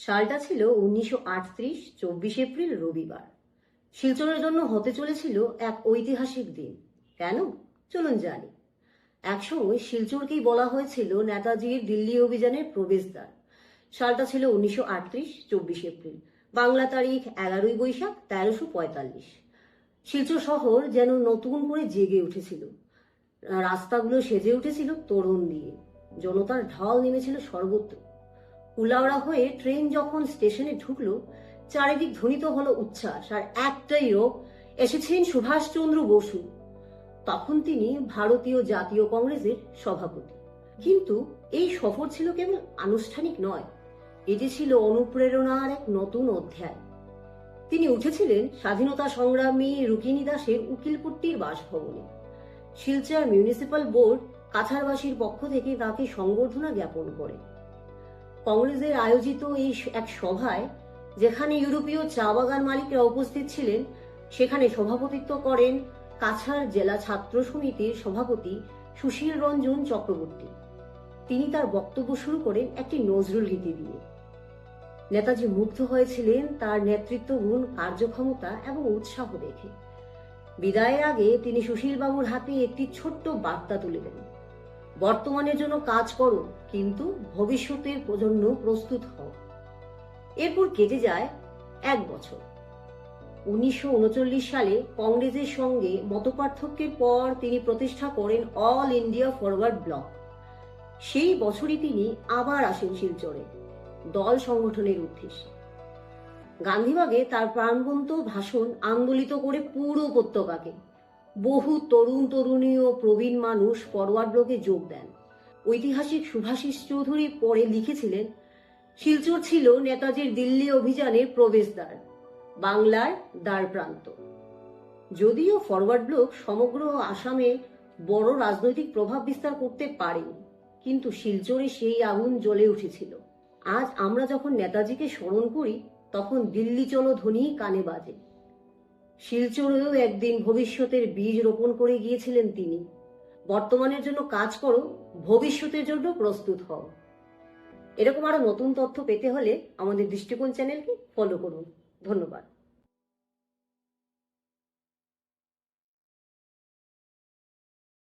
সালটা ছিল 1938, 24 এপ্রিল রবিবার। শিলচরের জন্য হতে চলেছিল এক ঐতিহাসিক দিন। কেন? চলুন জানি। একসময় শিলচরকেই বলা হয়েছিল নেতাজির দিল্লি অভিযানের প্রবেশদ্বার। সালটা ছিল 1938, 24 এপ্রিল। বাংলা তারিখ 11 বৈশাখ 1345। শিলচর শহর যেন নতুন করে জেগে উঠেছিল। রাস্তাগুলো সেজে উঠেছিল তোরণ দিয়ে। জনতার ঢল নেমেছিল সর্বত্র। কুলাউড়া হয়ে ট্রেন যখন স্টেশনে ঢুকলো, চারিদিক ধ্বনিত হলো উচ্ছ্বাস, আর একটাই রোগ, এসেছেন সুভাষচন্দ্র বসু। তখন তিনি ভারতীয় জাতীয় কংগ্রেসের সভাপতি। কিন্তু এই সফর ছিল কেবল আনুষ্ঠানিক নয়, এটি ছিল অনুপ্রেরণার এক নতুন অধ্যায়। তিনি উঠেছিলেন স্বাধীনতা সংগ্রামী রুকিনী দাসের উকিলপট্টির বাসভবনে। শিলচর মিউনিসিপাল বোর্ড কাছাড়বাসীর পক্ষ থেকে তাকে সংবর্ধনা জ্ঞাপন করে। কংগ্রেসের আয়োজিত এই এক সভায়, যেখানে ইউরোপীয় চা বাগান মালিকরা উপস্থিত ছিলেন, সেখানে সভাপতিত্ব করেন কাছাড় জেলা ছাত্র সমিতির সভাপতি সুশীল রঞ্জন চক্রবর্তী। তিনি তার বক্তব্য শুরু করেন একটি নজরুল গীতি দিয়ে। নেতাজি মুগ্ধ হয়েছিলেন তার নেতৃত্ব গুণ, কার্যক্ষমতা এবং উৎসাহ দেখে। বিদায়ের আগে তিনি সুশীল বাবুর হাতে একটি ছোট্ট বার্তা তুলে দেন: বর্তমানের জন্য কাজ করো, কিন্তু ভবিষ্যতের জন্য প্রস্তুত হও। এরপর কেটে যায় 1 বছর। 1939 সালে কংগ্রেসের সঙ্গে মতপার্থক্যের পর তিনি প্রতিষ্ঠা করেন অল ইন্ডিয়া ফরওয়ার্ড ব্লক। সেই বছরই তিনি আবার আসেন শিলচরে দল সংগঠনের উদ্দেশ্যে। গান্ধীবাগে তার প্রাণবন্ত ভাষণ আন্দোলিত করে পুরো উপত্যকাকে। বহু তরুণ তরুণী ও প্রবীণ মানুষ ফরওয়ার্ড ব্লকে যোগ দেন। ঐতিহাসিক সুভাষিস চৌধুরী পরে লিখেছিলেন, শিলচর ছিল নেতাজির দিল্লি অভিযানের প্রবেশদ্বার, বাংলার দ্বার প্রান্ত। যদিও ফরওয়ার্ড ব্লক সমগ্র আসামে বড় রাজনৈতিক প্রভাব বিস্তার করতে পারেনি, কিন্তু শিলচরে সেই আগুন জ্বলে উঠেছিল। আজ আমরা যখন নেতাজিকে স্মরণ করি, তখন দিল্লি চলো ধ্বনি কানে বাজে। শিলচরেও একদিন ভবিষ্যতের বীজ রোপণ করে গিয়েছিলেন তিনি। বর্তমানের জন্য কাজ করো, ভবিষ্যতের জন্য প্রস্তুত হও। এরকম আরো নতুন তথ্য পেতে হলে আমাদের দৃষ্টিকোণ চ্যানেলকে ফলো করুন। ধন্যবাদ।